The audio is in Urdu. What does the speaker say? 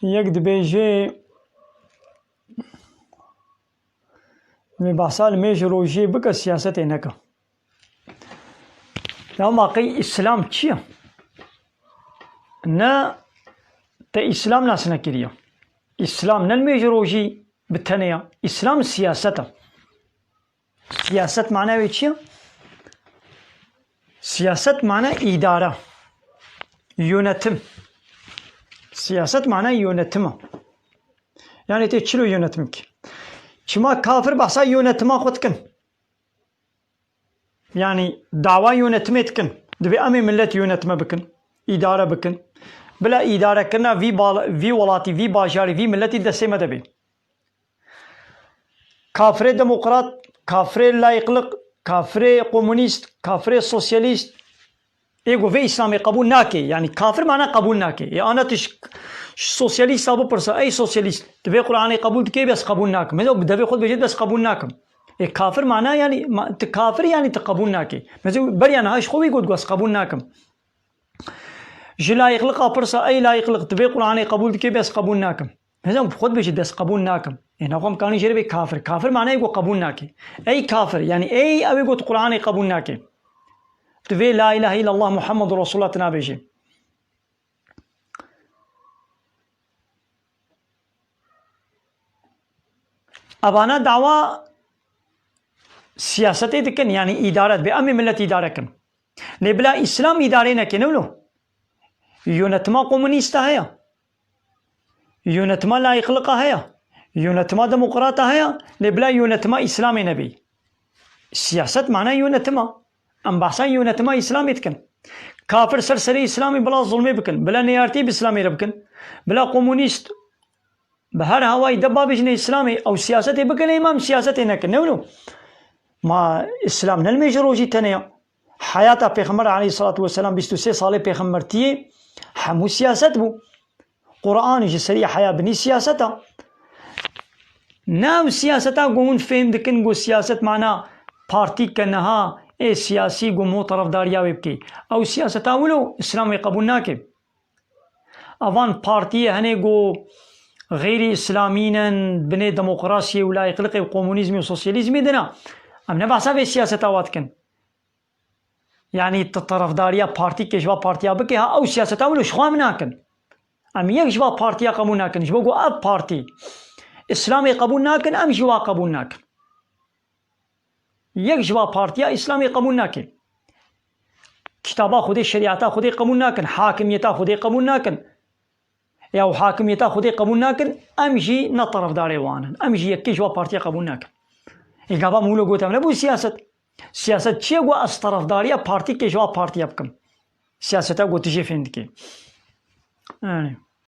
یەک دبێژێ بەسا لە مێژ ڕۆژێ بکە سیاسەتێ نەکە. لەو ماقەی ئیسلام چییە؟ نە تە ئیسلام ناس نەکردیە. ئیسلام نە مێژ ڕۆژی بتەنەیە. ئیسلام سیاسەتە. سیاست معناوی چییە؟ سیاست معنای ئیدارە، یۆنەتم. سیاست معنای یۆنەتمە. یعنی تێ چلو یۆنەتم کی چما کافر بەسا یۆنەتما خۆ دکن، یعنی داوا یۆنەتمێ دکن، دەبێ ئەمێ ملەت یۆنەتمە بکن، ئیدارە بکن، بلا ئیدارەکردنا ڤی وڵاتی ڤی باژاری ڤی ملەتی دەستێمە دەبێ. کافرێ دەموقرات، کافرێ لایقلق، کافرێ کۆمونیست، کافرێ سۆسیالیست ئێگۆ ڤێ ئیسلامی قبول ناکێ. یعنی کافر معنی قبول ناکێ. ئانە تش سۆسیالیستا بپرسە ئەی سۆسیالیست دەبێ قورئانی قبول دکەی بەس قبول ناکەم. مەزە دەبێ خۆت بێژێت بەس قبول ناکەم. کافر معنی یعنی کافر یعنی تە قبول ناکێ. مەزە بەریان هاش خۆی گوت گوەس قبول ناکەم. ji layıqlıqa pirsa ey layıqlıq dibê Qur'anê qebûl dike bes qebûl nakim. Mezem xwe dibêjî bes qebûl nakim. Nexwem kanî jê re bê kafir. Kafir manayê got qebûl nakê. Ey kafir yani ey ew ê got Qur'anê qebûl nakê. Divê la ilahe illallah Muhammedur Resulullah nabêjî. Evana dawa siyasetê dikin yani îdaret bê em ê millet îdare kin. Lê bila İslam îdarê neke ne bilo? یۆنەتما کۆمونیستە هەیە، یۆنەتما لایقلقە هەیە، یۆنەتما دەموقراتە هەیە، لێ بلا یۆنەتما ئیسلامێ نەبێ. سیاست معنای یۆنەتما. ئەم باسان یۆنەتما ئیسلامی دکن. کافر سەرسەری ئیسلامی بلا زوڵمێ بکن، بلا نەیارتی بئیسلامی رە بکن، بلا کۆمونیست بە هەر هەوای دەبا بێژنە ئیسلامی ئەو سیاسەتێ بکن ئێمام سیاسەتێ نەکن. نەولۆ ما ئیسلام نەلمێژە ڕۆژی تەنەیە. حیاتا پێغەمبەر عەلەیهی سەڵات وەسەلام 23 ساڵێ پێغەمبەرتیێ هەموو سیاست بوو. قورئانیشی سەری حیا بنی سیاسەتە. ناو سیاسەتا گۆون فێم دکن گۆ سیاست معنا پارتی کەنەها ئێ سیاسی گۆ مۆ تەرەفداریاوێ بکەی. ئەو سیاسەتا ولۆ ئیسلامی قبول ناکێ. ئەڤان پارتیە هەنێ گۆ غێری ئیسلامینن بنێ دەمۆقراسیە و لایقلقێ و کۆمونیزمی و سۆسیالیزمی دنا. ئەم نەباسا بێ سیاسەتا وا دکن. يعني طرفداريا بارتي كجوا بارتيا بكي ها او سياسة اولو شخوام ناكن ام يك جوا بارتيا قبول ناكن جوا جو اب بارتي اسلامي قبول ناكن ام جوا قبول ناكن يك جوا بارتيا اسلامي قبول ناكن كتابا خودي شريعتا خودي قبول ناكن حاكميتا خودي قبول ناكن يا حاكميتا خودي قبول ناكن ام جي نطرفداري وانن ام جي يك جوا بارتيا قبول ناكن يقابا مولو قوتام نبو سياسة سیاست چیه گو از طرفداری پارتی که جواب پارتی بکم سیاستا گو تجی فیند کی